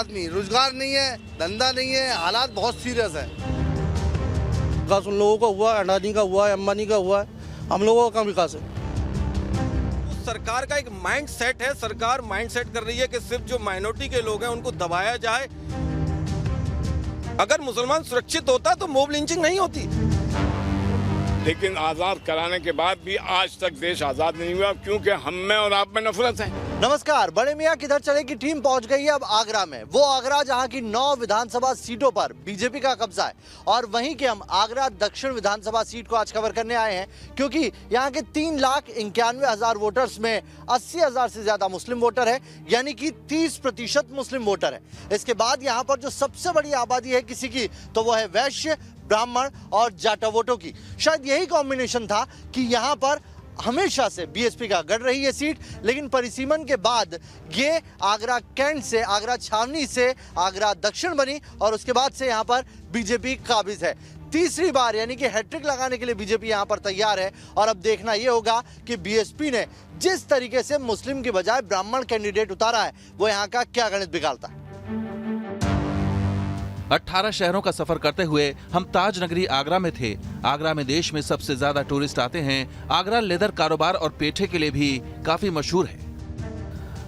आदमी, रोजगार नहीं है, धंधा नहीं है, हालात बहुत सीरियस है। विकास उन लोगों का हुआ है, अडानी का हुआ है, अंबानी का हुआ है, हम लोगों का कहाँ विकास है? सरकार का एक माइंड सेट है, सरकार माइंड सेट कर रही है कि सिर्फ जो माइनॉरिटी के लोग हैं उनको दबाया जाए। अगर मुसलमान सुरक्षित होता तो मॉब लिंचिंग नहीं होती। लेकिन आज़ाद कराने के बाद भी आज तक देश आज़ाद नहीं हुआ, क्योंकि हम में और आप में नफरत है। नमस्कार, बड़े मियाँ किधर चले की टीम पहुंच गई है अब आगरा में। वो आगरा जहां की 9 विधानसभा सीटों पर बीजेपी का कब्जा है और वहीं के हम आगरा दक्षिण विधानसभा सीट को आज कवर करने आए हैं, क्योंकि यहां के 3,91,000 वोटर्स में 80,000 से ज्यादा मुस्लिम वोटर है, यानी कि 30% मुस्लिम वोटर है। इसके बाद यहाँ पर जो सबसे बड़ी आबादी है किसी की, तो वो है वैश्य, ब्राह्मण और जाटा वोटों की। शायद यही कॉम्बिनेशन था कि यहाँ पर हमेशा से बीएसपी का गढ़ रही है सीट, लेकिन परिसीमन के बाद ये आगरा कैंट से, आगरा छावनी से आगरा दक्षिण बनी और उसके बाद से यहाँ पर बीजेपी काबिज है। तीसरी बार यानी कि हैट्रिक लगाने के लिए बीजेपी यहाँ पर तैयार है और अब देखना ये होगा कि बीएसपी ने जिस तरीके से मुस्लिम के बजाय ब्राह्मण कैंडिडेट उतारा है वो यहाँ का क्या गणित बिगाड़ता है। 18 शहरों का सफर करते हुए हम ताज नगरी आगरा में थे। आगरा में देश में सबसे ज्यादा टूरिस्ट आते हैं। आगरा लेदर कारोबार और पेठे के लिए भी काफी मशहूर है।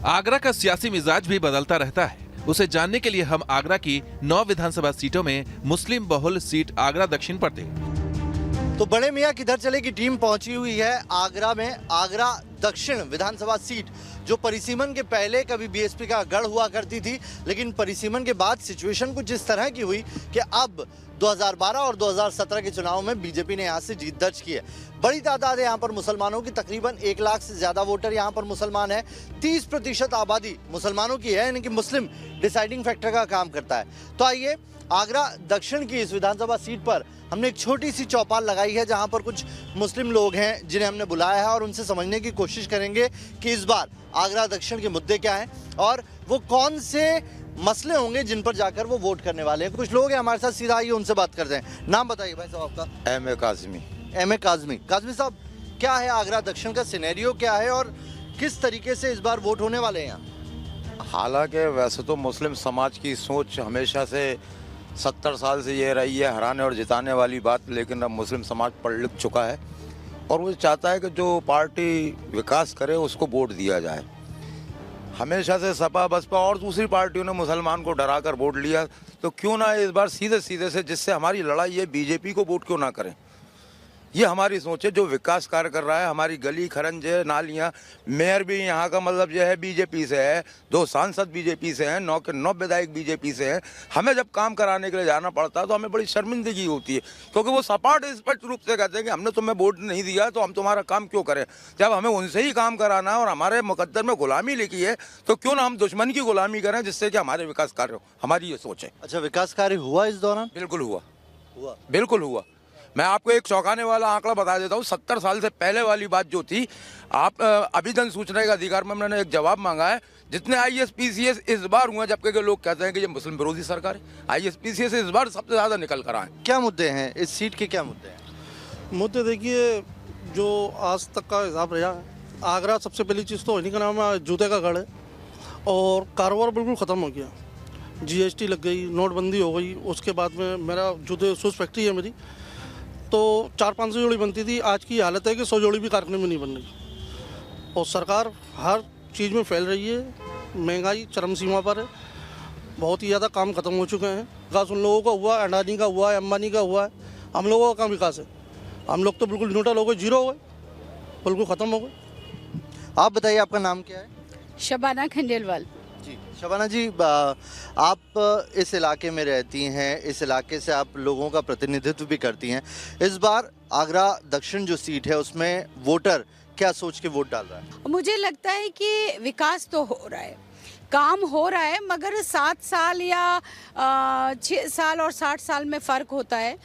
आगरा का सियासी मिजाज भी बदलता रहता है। उसे जानने के लिए हम आगरा की 9 विधानसभा सीटों में मुस्लिम बहुल सीट आगरा दक्षिण पर थे। तो बड़े मियाँ किधर चले की टीम पहुंची हुई है आगरा में। आगरा दक्षिण विधानसभा सीट जो परिसीमन के पहले कभी बीएसपी का गढ़ हुआ करती थी, लेकिन परिसीमन के बाद सिचुएशन कुछ इस तरह की हुई कि अब 2012 और 2017 के चुनाव में बीजेपी ने यहाँ से जीत दर्ज की है। बड़ी तादाद है यहाँ पर मुसलमानों की, तकरीबन 1 लाख से ज्यादा वोटर यहाँ पर मुसलमान है। 30% आबादी मुसलमानों की है, यानी कि मुस्लिम डिसाइडिंग फैक्टर का काम करता है। तो आइए आगरा दक्षिण की इस विधानसभा सीट पर हमने एक छोटी सी चौपाल लगाई है जहां पर कुछ मुस्लिम लोग हैं जिन्हें हमने बुलाया है और उनसे समझने की कोशिश करेंगे कि इस बार आगरा दक्षिण के मुद्दे क्या हैं और वो कौन से मसले होंगे जिन पर जाकर वो वोट करने वाले हैं। कुछ लोग हैं हमारे साथ, सीधा आइए उनसे बात करते हैं। नाम बताइए भाई साहब आपका। M A Kazmi. M A Kazmi. Kazmi साहब, क्या है आगरा दक्षिण का सिनेरियो क्या है और किस तरीके से इस बार वोट होने वाले हैं यहाँ? हालांकि वैसे तो मुस्लिम समाज की सोच हमेशा से 70 साल से ये रही है हराने और जिताने वाली बात, लेकिन अब मुस्लिम समाज पढ़ लिख चुका है और वो चाहता है कि जो पार्टी विकास करे उसको वोट दिया जाए। हमेशा से सपा, बसपा और दूसरी पार्टियों ने मुसलमान को डरा कर वोट लिया, तो क्यों ना इस बार सीधे सीधे से, जिससे हमारी लड़ाई है, बीजेपी को वोट क्यों ना करें। ये हमारी सोच है। जो विकास कार्य कर रहा है, हमारी गली खरंजे नालियाँ, मेयर भी यहाँ का मतलब जो है बीजेपी से है, 2 सांसद बीजेपी से हैं, 9 के 9 विधायक बीजेपी से हैं। हमें जब काम कराने के लिए जाना पड़ता है तो हमें बड़ी शर्मिंदगी होती है, क्योंकि वो सपाट स्पष्ट रूप से कहते हैं कि हमने तुम्हें वोट नहीं दिया तो हम तुम्हारा काम क्यों करें। जब हमें उनसे ही काम कराना है और हमारे मुकद्दर में गुलामी लिखी है, तो क्यों ना हम दुश्मन की गुलामी करें जिससे कि हमारे विकास कार्य हो। हमारी ये सोच है। अच्छा, विकास कार्य हुआ इस दौरान? बिल्कुल हुआ, बिल्कुल हुआ। मैं आपको एक चौंकाने वाला आंकड़ा बता देता हूँ। 70 साल से पहले वाली बात जो थी, आप अभिजन सूचना के अधिकार में मैंने एक जवाब मांगा है, जितने IAS PCS इस बार हुए, जबकि के लोग कहते हैं कि ये मुस्लिम विरोधी सरकार है, IAS PCS इस बार सबसे ज़्यादा निकल कर आए। क्या मुद्दे हैं इस सीट के, क्या मुद्दे हैं? मुद्दे देखिए, जो आज तक का हिसाब रहा है, आगरा सबसे पहली चीज़ तो इन्हीं का नाम है, जूते का गढ़ है और कारोबार बिल्कुल ख़त्म हो गया। GST लग गई, नोटबंदी हो गई, उसके बाद में मेरा जूते शूज़ फैक्ट्री है मेरी, तो 400-500 जोड़ी बनती थी। आज की हालत है कि 100 जोड़ी भी कारखाने में नहीं बन रही और सरकार हर चीज़ में फैल रही है। महंगाई चरम सीमा पर है, बहुत ही ज़्यादा काम खत्म हो चुके हैं। विकास उन लोगों का हुआ है, अडानी का हुआ है, अंबानी का हुआ है, हम लोगों का कहाँ विकास है? हम लोग तो बिल्कुल न्यूट्रल हो गए, जीरो हो गए, बिल्कुल ख़त्म हो गए। आप बताइए, आपका नाम क्या है? शबाना खंडेलवाल। जी शबाना जी, आप इस इलाके में रहती हैं, इस इलाके से आप लोगों का प्रतिनिधित्व भी करती हैं। इस बार आगरा दक्षिण जो सीट है उसमें वोटर क्या सोच के वोट डाल रहा है? मुझे लगता है कि विकास तो हो रहा है, काम हो रहा है, मगर 7 साल या 6 साल और 60 साल में फ़र्क होता है।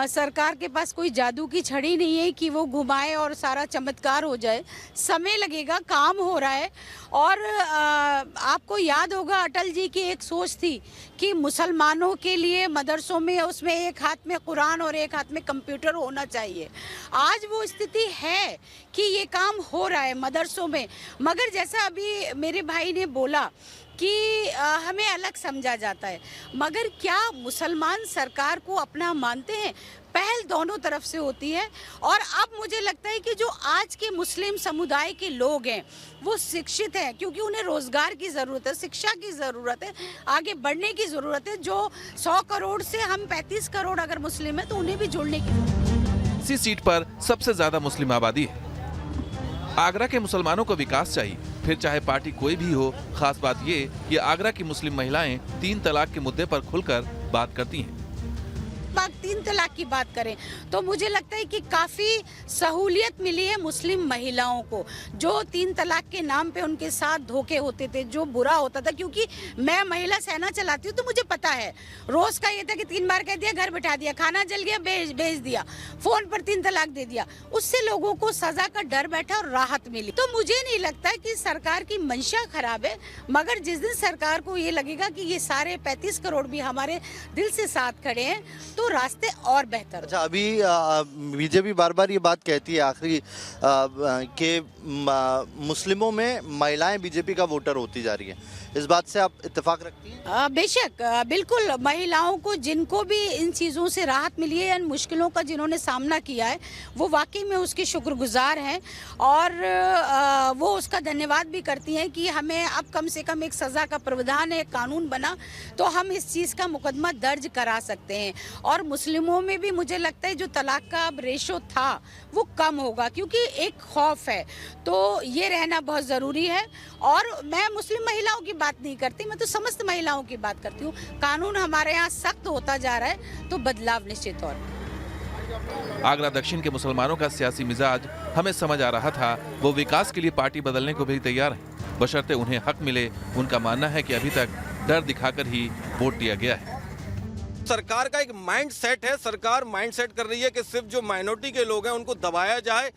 सरकार के पास कोई जादू की छड़ी नहीं है कि वो घुमाए और सारा चमत्कार हो जाए। समय लगेगा, काम हो रहा है। और आपको याद होगा अटल जी की एक सोच थी कि मुसलमानों के लिए मदरसों में उसमें एक हाथ में कुरान और एक हाथ में कंप्यूटर होना चाहिए। आज वो स्थिति है कि ये काम हो रहा है मदरसों में, मगर जैसा अभी मेरे भाई ने बोला कि हमें अलग समझा जाता है, मगर क्या मुसलमान सरकार को अपना मानते हैं? पहल दोनों तरफ से होती है। और अब मुझे लगता है कि जो आज के मुस्लिम समुदाय के लोग हैं वो शिक्षित हैं, क्योंकि उन्हें रोजगार की ज़रूरत है, शिक्षा की ज़रूरत है, आगे बढ़ने की ज़रूरत है। जो 100 करोड़ से हम 35 करोड़ अगर मुस्लिम हैं तो उन्हें भी जोड़ने की। इसी सीट पर सबसे ज्यादा मुस्लिम आबादी है। आगरा के मुसलमानों को विकास चाहिए, फिर चाहे पार्टी कोई भी हो। खास बात ये कि आगरा की मुस्लिम महिलाएं 3 तलाक के मुद्दे पर खुलकर बात करती हैं। 3 तलाक की बात करें तो मुझे लगता है कि काफ़ी सहूलियत मिली है मुस्लिम महिलाओं को। जो 3 तलाक के नाम पे उनके साथ धोखे होते थे, जो बुरा होता था, क्योंकि मैं महिला सेना चलाती हूँ तो मुझे पता है रोज़ का ये था कि 3 बार कह दिया, घर बैठा दिया, खाना जल गया, भेज दिया, फ़ोन पर 3 तलाक दे दिया। उससे लोगों को सज़ा का डर बैठा और राहत मिली। तो मुझे नहीं लगता कि सरकार की मंशा खराब है, मगर जिस दिन सरकार को ये लगेगा कि ये सारे 35 करोड़ भी हमारे दिल से साथ खड़े हैं तो रास्ते और बेहतर। अच्छा, अभी बीजेपी बार बार ये बात कहती है आखिरी कि मुस्लिमों में महिलाएं बीजेपी का वोटर होती जा रही है। इस बात से आप इत्तेफाक रखती हैं? बेशक, बिल्कुल। महिलाओं को जिनको भी इन चीज़ों से राहत मिली है, इन मुश्किलों का जिन्होंने सामना किया है, वो वाकई में उसके शुक्रगुजार हैं और वो उसका धन्यवाद भी करती हैं कि हमें अब कम से कम एक सज़ा का प्रावधान है, कानून बना तो हम इस चीज़ का मुकदमा दर्ज करा सकते हैं। और मुस्लिमों में भी मुझे लगता है जो तलाक का अब रेशो था वो कम होगा, क्योंकि एक खौफ है, तो ये रहना बहुत ज़रूरी है। और मैं मुस्लिम महिलाओं की बात नहीं करती, मैं तो समस्त महिलाओं की बात करती हूँ। कानून हमारे यहाँ सख्त होता जा रहा है तो बदलाव निश्चित तौर पर। आगरा दक्षिण के मुसलमानों का सियासी मिजाज हमें समझ आ रहा था। वो विकास के लिए पार्टी बदलने को भी तैयार हैं, बशर्ते उन्हें हक मिले। उनका मानना है कि अभी तक डर दिखाकर ही वोट दिया गया है। सरकार का एक माइंड सेट है, सरकार माइंड सेट कर रही है कि सिर्फ जो माइनॉरिटी के लोग हैं उनको दबाया जाए,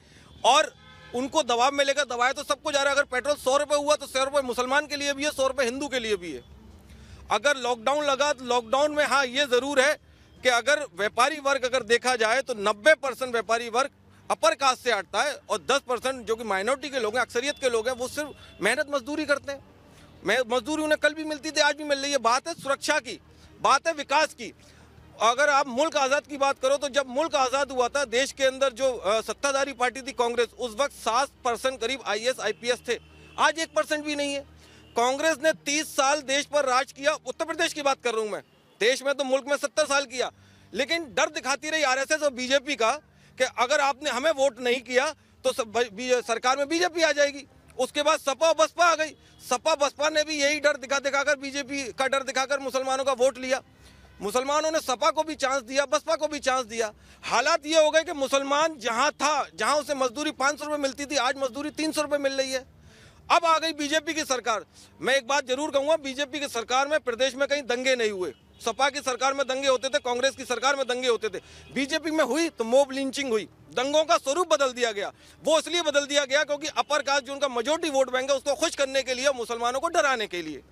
और उनको दबाव में लेकर दबाया तो सबको जा रहा है। अगर पेट्रोल 100 रुपये हुआ तो 100 रुपये मुसलमान के लिए भी है, 100 रुपये हिंदू के लिए भी है। अगर लॉकडाउन लगा तो लॉकडाउन में हाँ ये ज़रूर है कि अगर व्यापारी वर्ग अगर देखा जाए तो 90% व्यापारी वर्ग अपर कास्ट से आता है और 10% जो कि माइनॉरिटी के लोग हैं, अक्सरियत के लोग हैं, वो सिर्फ मेहनत मजदूरी करते हैं। मजदूरी उन्हें कल भी मिलती थी, आज भी मिल रही है। बात है सुरक्षा की, बात है विकास की। अगर आप मुल्क आज़ाद की बात करो तो जब मुल्क आज़ाद हुआ था, देश के अंदर जो सत्ताधारी पार्टी थी कांग्रेस, उस वक्त 7% करीब IAS IPS थे, आज 1% भी नहीं है। कांग्रेस ने 30 साल देश पर राज किया। उत्तर प्रदेश की बात कर रहा हूँ मैं, देश में तो मुल्क में 70 साल किया, लेकिन डर दिखाती रही RSS और बीजेपी का कि अगर आपने हमें वोट नहीं किया तो सरकार में बीजेपी आ जाएगी। उसके बाद सपा और बसपा आ गई। सपा बसपा ने भी यही डर दिखाकर बीजेपी का डर दिखाकर मुसलमानों का वोट लिया। मुसलमानों ने सपा को भी चांस दिया, बसपा को भी चांस दिया। हालात ये हो गए कि मुसलमान जहां उसे मजदूरी 500 रुपये मिलती थी, आज मजदूरी 300 रुपये मिल रही है। अब आ गई बीजेपी की सरकार। मैं एक बात जरूर कहूंगा, बीजेपी की सरकार में प्रदेश में कहीं दंगे नहीं हुए। सपा की सरकार में दंगे होते थे, कांग्रेस की सरकार में दंगे होते थे। बीजेपी में हुई तो मोब लिंचिंग हुई, दंगों का स्वरूप बदल दिया गया। वो इसलिए बदल दिया गया क्योंकि अपर कास्ट जो उनका मेजॉरिटी वोट बैंक है उसको खुश करने के लिए, मुसलमानों को डराने के लिए।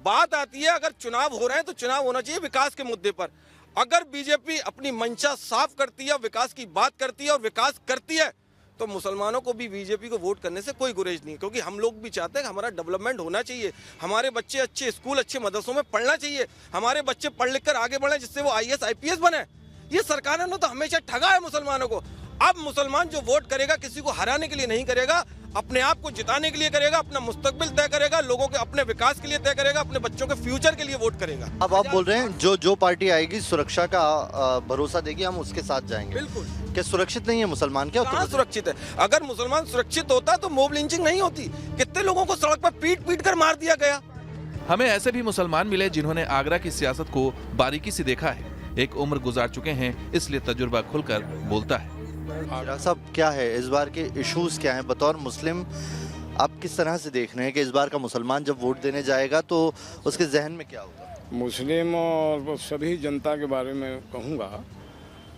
बात आती है अगर चुनाव हो रहे हैं तो चुनाव होना चाहिए विकास के मुद्दे पर। अगर बीजेपी अपनी मंशा साफ करती है, विकास की बात करती है और विकास करती है, तो मुसलमानों को भी बीजेपी को वोट करने से कोई गुरेज नहीं है। क्योंकि हम लोग भी चाहते हैं कि हमारा डेवलपमेंट होना चाहिए, हमारे बच्चे अच्छे स्कूल, अच्छे मदरसों में पढ़ना चाहिए, हमारे बच्चे पढ़ लिख कर आगे बढ़े जिससे वो IAS IPS बने। ये सरकार ने तो हमेशा ठगा है मुसलमानों को। अब मुसलमान जो वोट करेगा किसी को हराने के लिए नहीं करेगा, अपने आप को जिताने के लिए करेगा, अपना मुस्तकबिल तय करेगा, लोगों के अपने विकास के लिए तय करेगा, अपने बच्चों के फ्यूचर के लिए वोट करेगा। अब आप बोल रहे हैं जो पार्टी आएगी सुरक्षा का भरोसा देगी, हम उसके साथ जाएंगे। बिल्कुल। क्या सुरक्षित नहीं है मुसलमान? क्या कहाँ सुरक्षित है? अगर मुसलमान सुरक्षित होता तो मोब लिंचिंग नहीं होती। कितने लोगों को सड़क पर पीट कर मार दिया गया। हमें ऐसे भी मुसलमान मिले जिन्होंने आगरा की सियासत को बारीकी से देखा है, एक उम्र गुजार चुके हैं, इसलिए तजुर्बा खुलकर बोलता है। सब क्या है इस बार के इश्यूज क्या हैं बतौर मुस्लिम? आप किस तरह से देख रहे हैं कि इस बार का मुसलमान जब वोट देने जाएगा तो उसके जहन में क्या होगा? मुस्लिम और सभी जनता के बारे में कहूँगा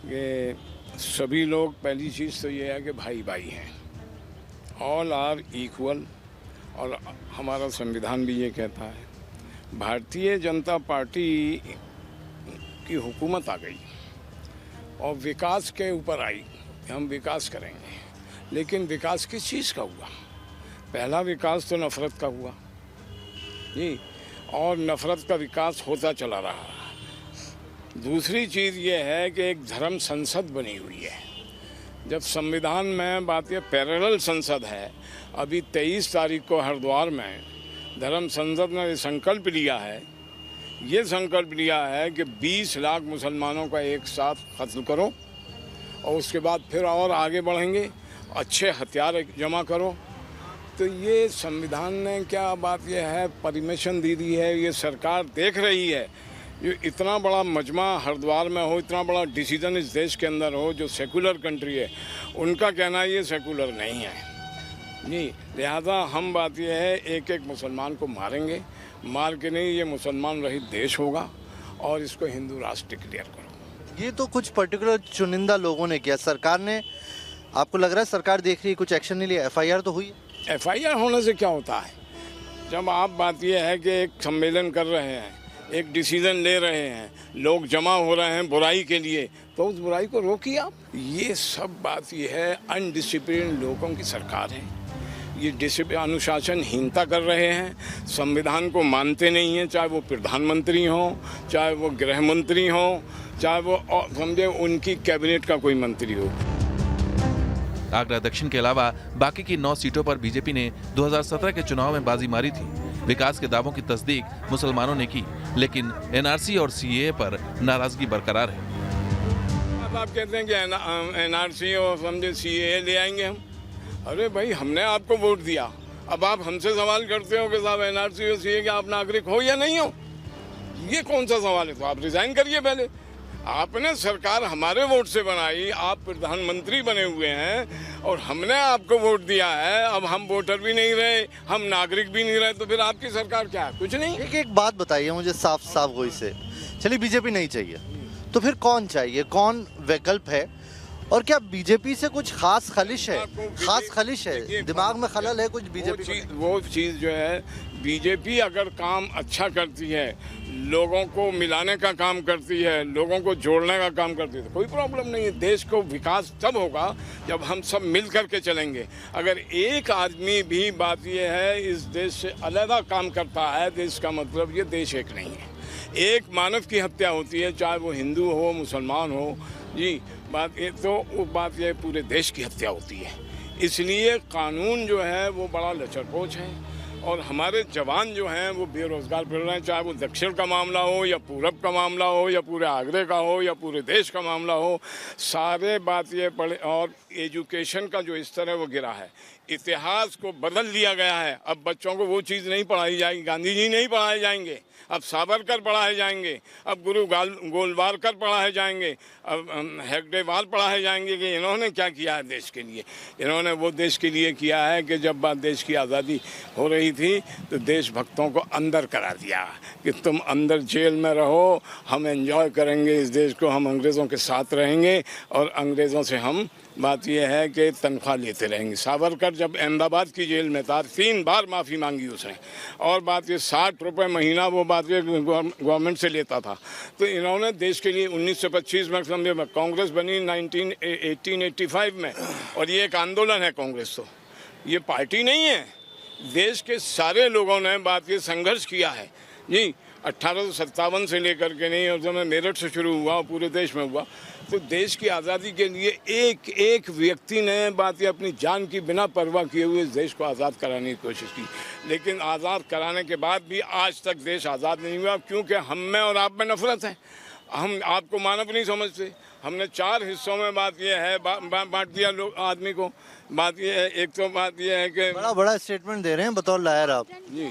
कि सभी लोग, पहली चीज़ तो ये है कि भाई भाई हैं, ऑल आर इक्वल। और हमारा संविधान भी ये कहता है। भारतीय जनता पार्टी की हुकूमत आ गई और विकास के ऊपर आई, हम विकास करेंगे। लेकिन विकास किस चीज़ का हुआ? पहला विकास तो नफरत का हुआ जी। और नफरत का विकास होता चला रहा। दूसरी चीज़ ये है कि एक धर्म संसद बनी हुई है। जब संविधान में बात ये पैरेलल संसद है, अभी 23 तारीख को हरिद्वार में धर्म संसद ने ये संकल्प लिया है कि 20 लाख मुसलमानों का एक साथ कत्ल करो और उसके बाद फिर और आगे बढ़ेंगे, अच्छे हथियार जमा करो। तो ये संविधान ने क्या बात ये है परमिशन दी दी है, ये सरकार देख रही है। ये इतना बड़ा मजमा हरिद्वार में हो, इतना बड़ा डिसीजन इस देश के अंदर हो जो सेकुलर कंट्री है, उनका कहना ये सेकुलर नहीं है जी। लिहाजा हम बात ये है एक एक मुसलमान को मारेंगे, मार के नहीं, ये मुसलमान रहित देश होगा और इसको हिंदू राष्ट्र डिक्लेयर करो। ये तो कुछ पर्टिकुलर चुनिंदा लोगों ने किया, सरकार ने, आपको लग रहा है सरकार देख रही है, कुछ एक्शन नहीं लिया? FIR तो हुई है। FIR होने से क्या होता है? जब आप बात यह है कि एक सम्मेलन कर रहे हैं, एक डिसीजन ले रहे हैं, लोग जमा हो रहे हैं बुराई के लिए, तो उस बुराई को रोकिए आप। ये सब बात ये है अनडिसिप्लिन लोगों की सरकार है। ये अनुशासनहीनता कर रहे हैं, संविधान को मानते नहीं हैं, चाहे वो प्रधानमंत्री हो, चाहे वो गृह मंत्री हो, चाहे वो समझे उनकी कैबिनेट का कोई मंत्री हो। आगरा दक्षिण के अलावा बाकी की 9 सीटों पर बीजेपी ने 2017 के चुनाव में बाजी मारी थी। विकास के दावों की तस्दीक मुसलमानों ने की, लेकिन NRC और CAA पर नाराजगी बरकरार है। आप कहते हैं कि NRC और समझे CAA ले आएंगे हम। अरे भाई, हमने आपको वोट दिया, अब आप हमसे सवाल करते हो कि साहब NRC और CAA के आप नागरिक हो या नहीं हो? ये कौन सा सवाल है? तो आप रिजाइन करिए पहले। आपने सरकार हमारे वोट से बनाई, आप प्रधानमंत्री बने हुए हैं और हमने आपको वोट दिया है। अब हम वोटर भी नहीं रहे, हम नागरिक भी नहीं रहे, तो फिर आपकी सरकार क्या है? कुछ नहीं। एक बात बताइए मुझे साफ साफ गोई से, चलिए बीजेपी नहीं चाहिए तो फिर कौन चाहिए, कौन विकल्प है? और क्या बीजेपी से कुछ खास खलिश है, दिमाग में खलल है कुछ बीजेपी? वो चीज़ जो है, बीजेपी अगर काम अच्छा करती है, लोगों को मिलाने का काम करती है, लोगों को जोड़ने का काम करती है, तो कोई प्रॉब्लम नहीं है। देश को विकास तब होगा जब हम सब मिल करके चलेंगे। अगर एक आदमी भी बात ये है इस देश से अलग काम करता है, तो इसका मतलब ये देश एक नहीं है। एक मानव की हत्या होती है, चाहे वो हिंदू हो, मुसलमान हो जी, बात ये तो वो बात ये पूरे देश की हत्या होती है। इसलिए कानून जो है वो बड़ा लचरपोच है और हमारे जवान जो हैं वो बेरोजगार फिर रहे हैं, चाहे वो दक्षिण का मामला हो या पूरब का मामला हो या पूरे आगरे का हो या पूरे देश का मामला हो, सारे बात ये पढ़े। और एजुकेशन का जो स्तर है वो गिरा है, इतिहास को बदल दिया गया है। अब बच्चों को वो चीज़ नहीं पढ़ाई जाएगी, गांधी जी नहीं पढ़ाए जाएंगे, अब सावरकर पढ़ाए जाएंगे, अब गुरु गोलवारकर पढ़ाए जाएंगे, अब हेगडेवाल पढ़ाए जाएंगे कि इन्होंने क्या किया है देश के लिए। इन्होंने वो देश के लिए किया है कि जब बात देश की आज़ादी हो रही थी तो देशभक्तों को अंदर करा दिया कि तुम अंदर जेल में रहो, हम एंजॉय करेंगे इस देश को, हम अंग्रेज़ों के साथ रहेंगे और अंग्रेज़ों से हम बात यह है कि तनख्वाह लेते रहेंगे। सावरकर जब अहमदाबाद की जेल में था 3 बार माफ़ी मांगी उसने, और बात ये 60 रुपये महीना वो बात ये गवर्नमेंट से लेता था। तो इन्होंने देश के लिए 1925 में समझे कांग्रेस बनी 1885 में, और ये एक आंदोलन है कांग्रेस, तो ये पार्टी नहीं है। देश के सारे लोगों ने बात ये संघर्ष किया है जी, 1857 से लेकर के नहीं, और जब मैं मेरठ से शुरू हुआ पूरे देश में हुआ, तो देश की आज़ादी के लिए एक एक व्यक्ति ने बात ये अपनी जान की बिना परवाह किए हुए इस देश को आज़ाद कराने की कोशिश की। लेकिन आज़ाद कराने के बाद भी आज तक देश आज़ाद नहीं हुआ, क्योंकि हम में और आप में नफरत है। हम आपको मानव नहीं समझते। हमने 4 हिस्सों में बात ये है बांट दिया लोग आदमी को। बात ये है, एक तो बात ये है कि बड़ा स्टेटमेंट दे रहे हैं बतौर लायर आप जी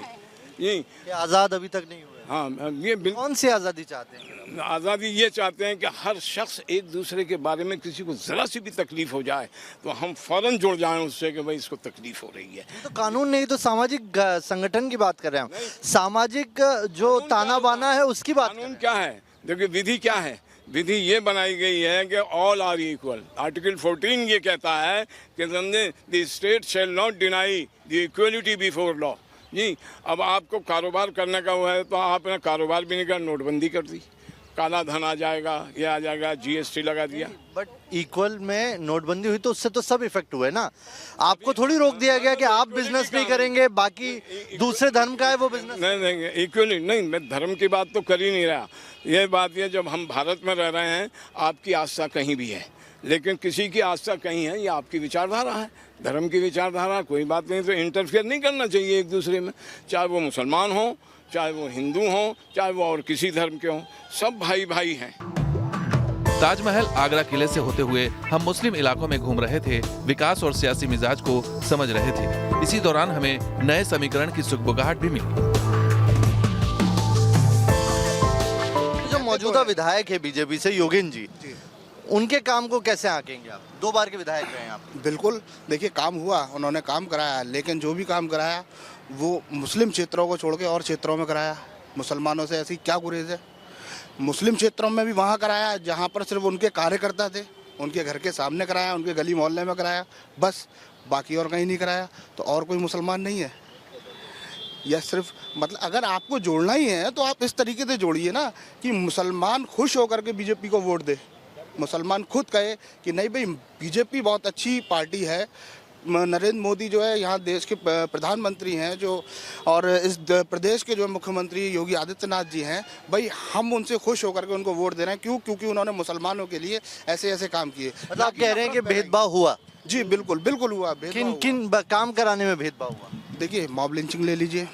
आज़ाद अभी तक नहीं हुए। हाँ, ये कौन सी आज़ादी चाहते हैं? आज़ादी ये चाहते हैं कि हर शख्स एक दूसरे के बारे में किसी को ज़रा सी भी तकलीफ हो जाए तो हम फ़ौरन जुड़ जाएं उससे कि भाई इसको तकलीफ हो रही है। तो कानून नहीं, तो सामाजिक संगठन की बात कर रहे हैं, सामाजिक जो ताना बाना है उसकी बात। कानून क्या है? देखिए विधि क्या है। विधि ये बनाई गई है कि ऑल आर इक्वल। आर्टिकल 14 ये कहता है कि समझे the state shall not deny the equality before law जी। अब आपको कारोबार करने का हुआ है तो आपने कारोबार भी नहीं कर, नोटबंदी कर दी। काला धन आ जाएगा, ये आ जाएगा, GST लगा दिया। बट इक्वल में नोटबंदी हुई तो उससे तो सब इफेक्ट हुए ना। आपको थोड़ी रोक दिया गया कि आप बिजनेस नहीं करेंगे, बाकी दूसरे धर्म का है वो बिजनेस। नहीं, इक्वली नहीं, मैं धर्म की बात तो कर ही नहीं रहा। ये बात ये, जब हम भारत में रह रहे हैं, आपकी आस्था कहीं भी है, लेकिन किसी की आस्था कहीं है, ये आपकी विचारधारा है, धर्म की विचारधारा, कोई बात नहीं। तो इंटरफेयर नहीं करना चाहिए एक दूसरे में, चाहे वो मुसलमान हो, चाहे वो हिंदू हो, चाहे वो और किसी धर्म के हों, सब भाई भाई हैं। ताजमहल आगरा किले से होते हुए हम मुस्लिम इलाकों में घूम रहे थे, विकास और सियासी मिजाज को समझ रहे थे। इसी दौरान हमें नए समीकरण की सुगबुगाहट भी मिली। जो मौजूदा विधायक है बीजेपी से योगेंद्र जी, उनके काम को कैसे आंकेंगे आप? 2 बार के विधायक रहे हैं आप। बिल्कुल, देखिए काम हुआ, उन्होंने काम कराया, लेकिन जो भी काम कराया वो मुस्लिम क्षेत्रों को छोड़ के और क्षेत्रों में कराया। मुसलमानों से ऐसी क्या गुरेज है? मुस्लिम क्षेत्रों में भी वहाँ कराया जहाँ पर सिर्फ उनके कार्यकर्ता थे, उनके घर के सामने कराया, उनके गली मोहल्ले में कराया, बस, बाकी और कहीं नहीं कराया। तो और कोई मुसलमान नहीं है या सिर्फ, मतलब अगर आपको जोड़ना ही है तो आप इस तरीके से जोड़िए ना कि मुसलमान खुश होकर के बीजेपी को वोट दे। मुसलमान खुद कहे कि नहीं भाई, बीजेपी बहुत अच्छी पार्टी है, नरेंद्र मोदी जो है यहाँ देश के प्रधानमंत्री हैं जो, और इस प्रदेश के जो मुख्यमंत्री योगी आदित्यनाथ जी हैं, भाई हम उनसे खुश होकर के उनको वोट दे रहे हैं। क्यों? क्योंकि उन्होंने मुसलमानों के लिए ऐसे ऐसे काम किए। मतलब आप कह रहे हैं कि भेदभाव हुआ? जी बिल्कुल, बिल्कुल हुआ। किन काम कराने में भेदभाव हुआ? देखिए, मॉब लिंचिंग ले लीजिए।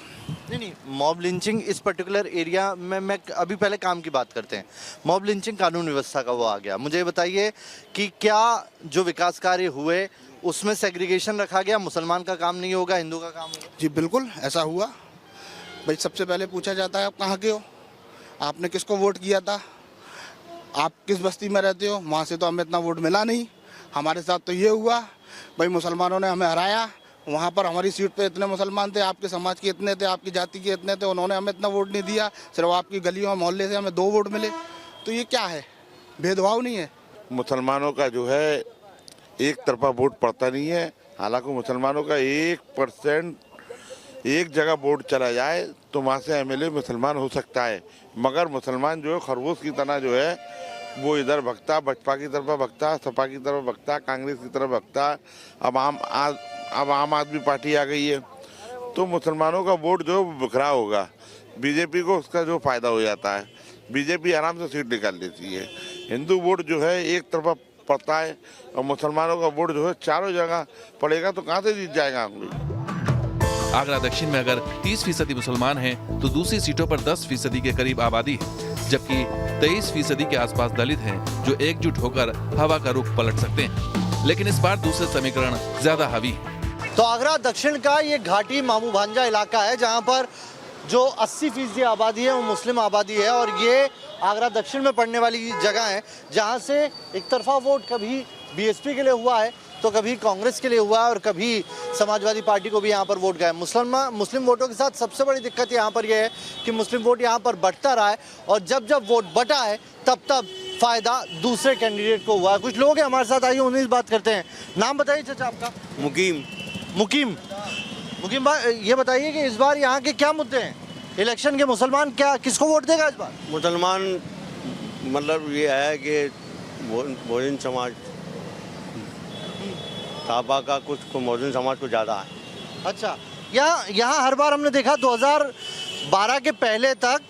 नहीं, मॉब लिंचिंग इस पर्टिकुलर एरिया में, मैं अभी पहले काम की बात करते हैं। मॉब लिंचिंग कानून व्यवस्था का वो आ गया। मुझे बताइए कि क्या जो विकास कार्य हुए उसमें सेग्रीगेशन रखा गया, मुसलमान का काम नहीं होगा, हिंदू का काम होगा? जी बिल्कुल ऐसा हुआ। भाई सबसे पहले पूछा जाता है आप कहाँ के हो, आपने किसको वोट किया था, आप किस बस्ती में रहते हो, वहाँ से तो हमें इतना वोट मिला नहीं। हमारे साथ तो ये हुआ, भाई मुसलमानों ने हमें हराया, वहाँ पर हमारी सीट पे इतने मुसलमान थे, आपके समाज के इतने थे, आपकी जाति के इतने थे, उन्होंने हमें इतना वोट नहीं दिया, सिर्फ आपकी गलियों मोहल्ले से हमें 2 वोट मिले। तो ये क्या है? भेदभाव नहीं है? मुसलमानों का जो है एक तरफा वोट पड़ता नहीं है। हालांकि मुसलमानों का 1% एक जगह वोट चला जाए तो वहाँ से MLA मुसलमान हो सकता है, मगर मुसलमान जो है खरगोश की तरह जो है वो इधर भगता, बसपा की तरफ भगता, सपा की तरफ भगता, कांग्रेस की तरफ भगता। अब आम आदमी पार्टी आ गई है, तो मुसलमानों का वोट जो बिखरा होगा, बीजेपी को उसका जो फायदा हो जाता है, बीजेपी आराम से सीट निकाल लेती है। हिंदू वोट जो है एक तरफा पड़ता है और मुसलमानों का वोट जो है चारों जगह पड़ेगा, तो कहाँ से जीत जाएगा हम लोग? आगरा दक्षिण में अगर 30% मुसलमान हैं, तो दूसरी सीटों पर 10% के करीब आबादी है, जबकि 23% के आसपास दलित हैं, जो एकजुट होकर हवा का रुख पलट सकते हैं। लेकिन इस बार दूसरे समीकरण ज्यादा हावी है। तो आगरा दक्षिण का ये घाटी मामू भांजा इलाका है जहाँ पर जो 80% आबादी है वो मुस्लिम आबादी है, और ये आगरा दक्षिण में पड़ने वाली जगह है जहाँ से एक तरफा वोट कभी BSP के लिए हुआ है, तो कभी कांग्रेस के लिए हुआ है, और कभी समाजवादी पार्टी को भी यहाँ पर वोट गया। मुस्लिम वोटों के साथ सबसे बड़ी दिक्कत यहाँ पर यह है कि मुस्लिम वोट यहाँ पर बंटता रहा है, और जब वोट बटा है तब फायदा दूसरे कैंडिडेट को हुआ है। कुछ लोग हैं हमारे साथ, आइए उन्हीं से बात करते हैं। नाम बताइए चाचा आपका? मुकीम भाई, ये बताइए कि इस बार यहाँ के क्या मुद्दे हैं इलेक्शन के? मुसलमान क्या किसको वोट देगा इस बार? मुसलमान मतलब ये है कि बहुजन समाज थापा का कुछ बहुजन समाज को ज़्यादा है। अच्छा, यहाँ हर बार हमने देखा 2012 के पहले तक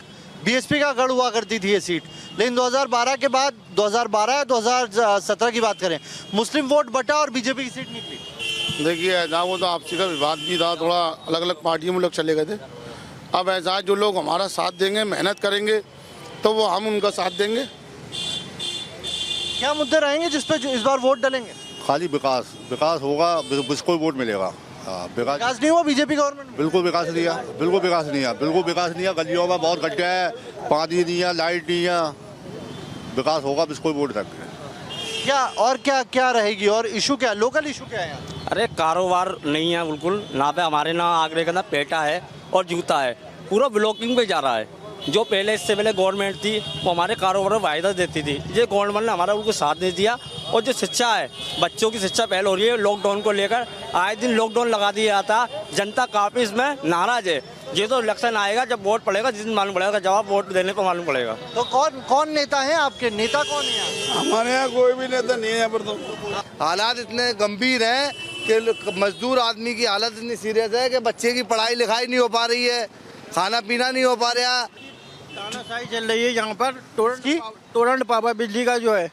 BSP का गढ़ हुआ करती थी ये सीट, लेकिन 2012 के बाद 2012 या 2017 की बात करें, मुस्लिम वोट बटा और BJP की सीट निकली। देखिए ना, वो तो आपसी का विवाद भी था, थोड़ा अलग अलग पार्टियों में लोग चले गए थे। अब ऐसा जो लोग हमारा साथ देंगे, मेहनत करेंगे, तो वो हम उनका साथ देंगे। क्या मुद्दे रहेंगे जिस पे इस बार वोट डालेंगे? खाली विकास होगा, बिल्कुल वोट मिलेगा। विकास नहीं हुआ BJP गवर्नमेंट में? बिल्कुल विकास नहीं है, बिल्कुल विकास नहीं है। गलियों में बहुत गड्ढे है, पानी नहीं है, लाइट नहीं है। विकास होगा बिल्कुल वोट तक। क्या और क्या रहेगी? और इशू क्या, लोकल इशू क्या है? अरे कारोबार नहीं है बिल्कुल, ना पे हमारे ना आगरे का ना पेटा है और जूता है, पूरा ब्लॉकिंग पे जा रहा है। जो पहले इससे पहले गवर्नमेंट थी वो हमारे कारोबार में वायदा देती थी, ये गवर्नमेंट ने हमारा उनको साथ नहीं दिया। और जो शिक्षा है, बच्चों की शिक्षा पहले हो रही है, लॉकडाउन को लेकर आए दिन लॉकडाउन लगा दिया जाता, जनता काफ़ी इसमें नाराज़ है। ये तो इलेक्शन आएगा, जब वोट पड़ेगा जिस दिन मालूम पड़ेगा, जवाब वोट देने पर मालूम पड़ेगा। तो कौन कौन नेता हैं आपके? नेता कौन है यहाँ? हमारे यहाँ कोई भी नेता नहीं है यहाँ पर। तो हालात इतने गंभीर हैं कि मजदूर आदमी की हालत इतनी सीरियस है कि बच्चे की पढ़ाई लिखाई नहीं हो पा रही है, खाना पीना नहीं हो पा रहा। तानाशाही चल रही है यहाँ पर। टोरेंट पावर बिजली का जो है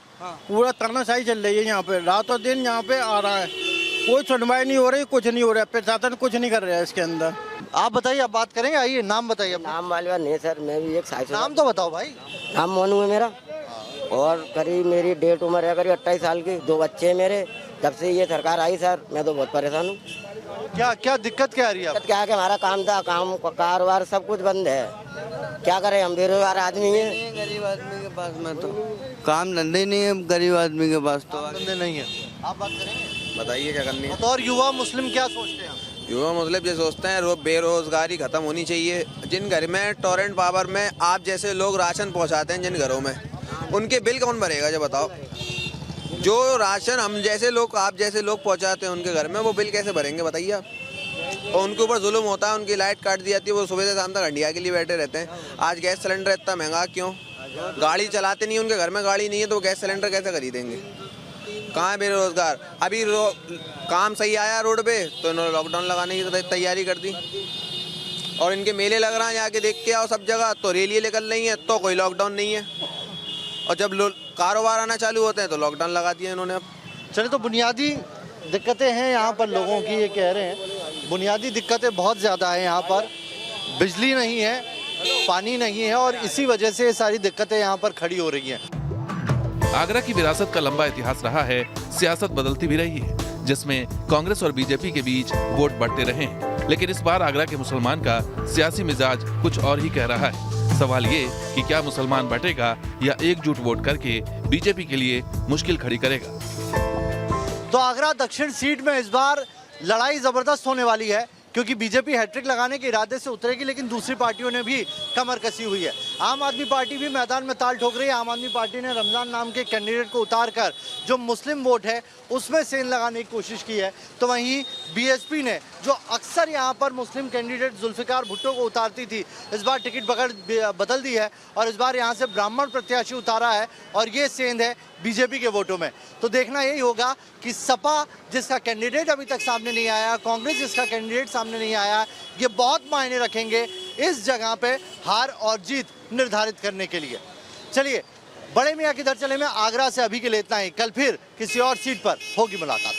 पूरा तानाशाही चल रही है यहाँ पे, रातों दिन यहाँ पे आ रहा है, कोई सुनवाई नहीं हो रही, कुछ नहीं हो रहा है, प्रशासन कुछ नहीं कर रहा है इसके अंदर। आप बताइए, आप बात करेंगे, आइए नाम बताइए अपना। नाम वाली बात नहीं सर, मैं भी एक साइड नाम तो बताओ भाई। नाम मोनू है मेरा, और करीब मेरी डेट उम्र है करीब 28 साल की, 2 बच्चे हैं मेरे। जब से ये सरकार आई सर, मैं तो बहुत परेशान हूँ। क्या क्या दिक्कत क्या आ रही है? दिक्कत क्या है कि हमारा काम था, काम कारोबार सब कुछ बंद है, क्या करें, हम बेरोजगार आदमी हैं। गरीब आदमी के पास में तो काम धंधे नहीं है, गरीब आदमी के पास तो धंधे नहीं है। आप बात करेंगे, बताइए क्या करनी है। तो और युवा मुस्लिम क्या सोचते हैं? युवा मुस्लिम ये सोचते हैं बेरोजगारी खत्म होनी चाहिए। जिन घर में टोरेंट पावर में आप जैसे लोग राशन पहुंचाते हैं, जिन घरों में, उनके बिल कौन भरेगा? जो बताओ, जो राशन हम जैसे लोग, आप जैसे लोग पहुंचाते हैं उनके घर में, वो बिल कैसे भरेंगे बताइए आप? और उनके ऊपर जुल्म होता है, उनकी लाइट काट दी जाती है, वो सुबह से शाम तक हंडिया के लिए बैठे रहते हैं। आज गैस सिलेंडर इतना महंगा क्यों? गाड़ी चलाते नहीं, उनके घर में गाड़ी नहीं है, तो वो गैस सिलेंडर कैसे खरीदेंगे? कहाँ है बेरोजगार? अभी काम सही आया रोड पे तो इन्होंने लॉकडाउन लगाने की तैयारी कर दी, और इनके मेले लग रहा है, जाके देख के आओ सब जगह, तो रैलियाँ निकल रही हैं, तो कोई लॉकडाउन नहीं है। और जब कारोबार आना चालू होते हैं तो लॉकडाउन लगा दिया इन्होंने। अब चलिए, तो बुनियादी दिक्कतें हैं यहाँ पर लोगों की, ये कह रहे हैं बुनियादी दिक्कतें बहुत ज़्यादा है यहाँ पर। बिजली नहीं है, पानी नहीं है, और इसी वजह से ये सारी दिक्कतें यहाँ पर खड़ी हो रही हैं। आगरा की विरासत का लंबा इतिहास रहा है, सियासत बदलती भी रही है, जिसमें कांग्रेस और बीजेपी के बीच वोट बढ़ते रहे हैं। लेकिन इस बार आगरा के मुसलमान का सियासी मिजाज कुछ और ही कह रहा है। सवाल ये कि क्या मुसलमान बटेगा या एकजुट वोट करके बीजेपी के लिए मुश्किल खड़ी करेगा। तो आगरा दक्षिण सीट में इस बार लड़ाई जबरदस्त होने वाली है, क्योंकि बीजेपी हैट्रिक लगाने के इरादे से उतरेगी, लेकिन दूसरी पार्टियों ने भी कमर कसी हुई है। आम आदमी पार्टी भी मैदान में ताल ठोक रही है। आम आदमी पार्टी ने रमजान नाम के कैंडिडेट को उतारकर जो मुस्लिम वोट है उसमें सेंध लगाने की कोशिश की है। तो वहीं बीएसपी ने, जो अक्सर यहाँ पर मुस्लिम कैंडिडेट जुल्फिकार भुट्टो को उतारती थी, इस बार टिकट बदल दी है और इस बार यहाँ से ब्राह्मण प्रत्याशी उतारा है, और ये सेंध है बीजेपी के वोटों में। तो देखना यही होगा कि सपा जिसका कैंडिडेट अभी तक सामने नहीं आया, कांग्रेस जिसका कैंडिडेट सामने नहीं आया, ये बहुत मायने रखेंगे इस जगह पे हार और जीत निर्धारित करने के लिए। चलिए, बड़े मियाँ किधर चले में आगरा से अभी के लिए इतना ही। कल फिर किसी और सीट पर होगी मुलाकात।